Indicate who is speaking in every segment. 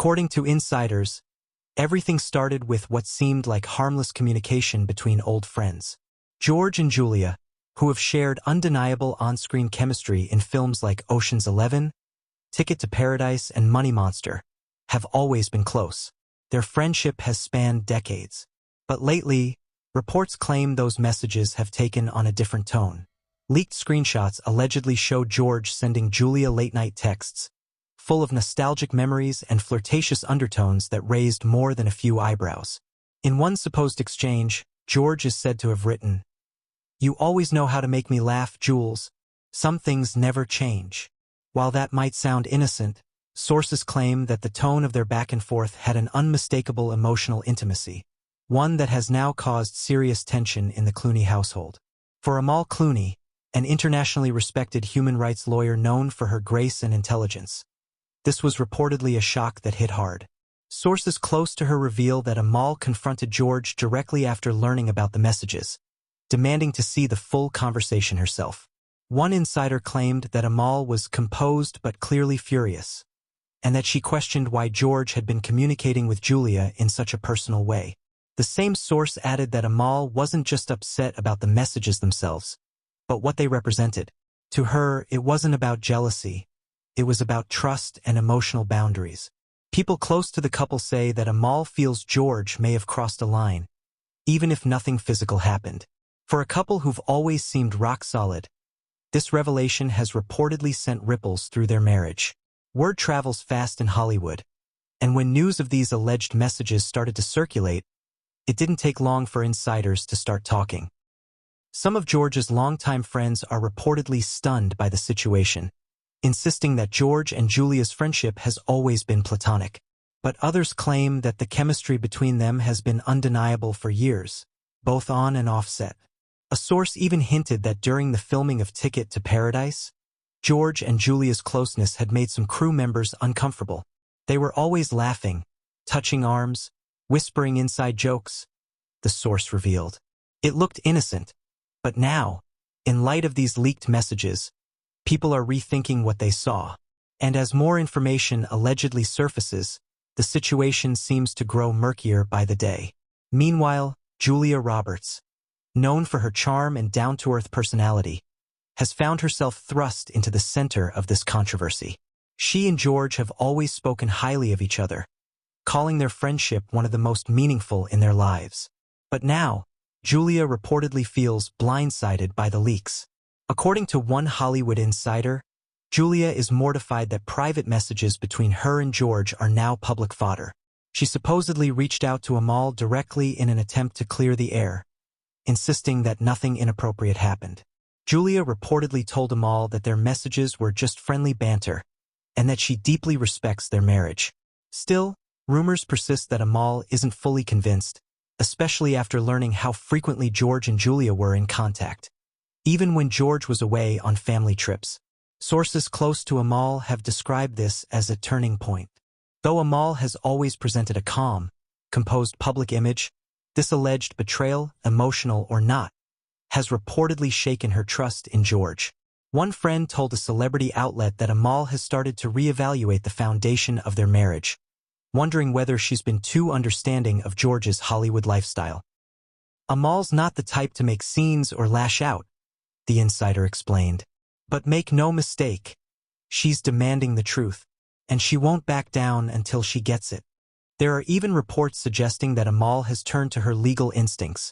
Speaker 1: According to insiders, everything started with what seemed like harmless communication between old friends. George and Julia, who have shared undeniable on-screen chemistry in films like Ocean's 11, Ticket to Paradise, and Money Monster, have always been close. Their friendship has spanned decades. But lately, reports claim those messages have taken on a different tone. Leaked screenshots allegedly show George sending Julia late-night texts, full of nostalgic memories and flirtatious undertones that raised more than a few eyebrows. In one supposed exchange, George is said to have written, "You always know how to make me laugh, Jules. Some things never change." While that might sound innocent, sources claim that the tone of their back and forth had an unmistakable emotional intimacy, one that has now caused serious tension in the Clooney household. For Amal Clooney, an internationally respected human rights lawyer known for her grace and intelligence, this was reportedly a shock that hit hard. Sources close to her reveal that Amal confronted George directly after learning about the messages, demanding to see the full conversation herself. One insider claimed that Amal was composed but clearly furious, and that she questioned why George had been communicating with Julia in such a personal way. The same source added that Amal wasn't just upset about the messages themselves, but what they represented. To her, it wasn't about jealousy. It was about trust and emotional boundaries. People close to the couple say that Amal feels George may have crossed a line, even if nothing physical happened. For a couple who've always seemed rock solid, this revelation has reportedly sent ripples through their marriage. Word travels fast in Hollywood, and when news of these alleged messages started to circulate, it didn't take long for insiders to start talking. Some of George's longtime friends are reportedly stunned by the situation, insisting that George and Julia's friendship has always been platonic. But others claim that the chemistry between them has been undeniable for years, both on and off set. A source even hinted that during the filming of Ticket to Paradise, George and Julia's closeness had made some crew members uncomfortable. They were always laughing, touching arms, whispering inside jokes, the source revealed. It looked innocent, but now, in light of these leaked messages, people are rethinking what they saw. And as more information allegedly surfaces, the situation seems to grow murkier by the day. Meanwhile, Julia Roberts, known for her charm and down-to-earth personality, has found herself thrust into the center of this controversy. She and George have always spoken highly of each other, calling their friendship one of the most meaningful in their lives. But now, Julia reportedly feels blindsided by the leaks. According to one Hollywood insider, Julia is mortified that private messages between her and George are now public fodder. She supposedly reached out to Amal directly in an attempt to clear the air, insisting that nothing inappropriate happened. Julia reportedly told Amal that their messages were just friendly banter, and that she deeply respects their marriage. Still, rumors persist that Amal isn't fully convinced, especially after learning how frequently George and Julia were in contact, even when George was away on family trips. Sources close to Amal have described this as a turning point. Though Amal has always presented a calm, composed public image, this alleged betrayal, emotional or not, has reportedly shaken her trust in George. One friend told a celebrity outlet that Amal has started to reevaluate the foundation of their marriage, wondering whether she's been too understanding of George's Hollywood lifestyle. Amal's not the type to make scenes or lash out, the insider explained. But make no mistake, she's demanding the truth, and she won't back down until she gets it. There are even reports suggesting that Amal has turned to her legal instincts,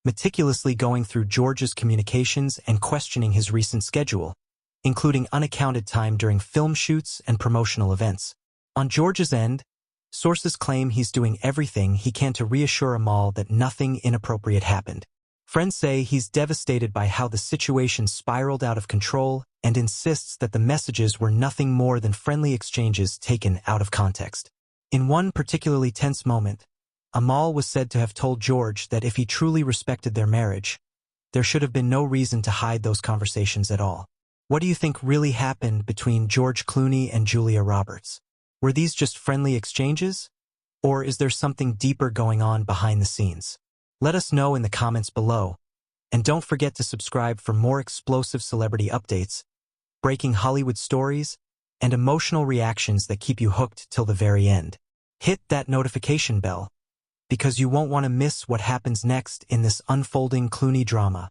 Speaker 1: meticulously going through George's communications and questioning his recent schedule, including unaccounted time during film shoots and promotional events. On George's end, sources claim he's doing everything he can to reassure Amal that nothing inappropriate happened. Friends say he's devastated by how the situation spiraled out of control and insists that the messages were nothing more than friendly exchanges taken out of context. In one particularly tense moment, Amal was said to have told George that if he truly respected their marriage, there should have been no reason to hide those conversations at all. What do you think really happened between George Clooney and Julia Roberts? Were these just friendly exchanges? Or is there something deeper going on behind the scenes? Let us know in the comments below, and don't forget to subscribe for more explosive celebrity updates, breaking Hollywood stories, and emotional reactions that keep you hooked till the very end. Hit that notification bell, because you won't want to miss what happens next in this unfolding Clooney drama.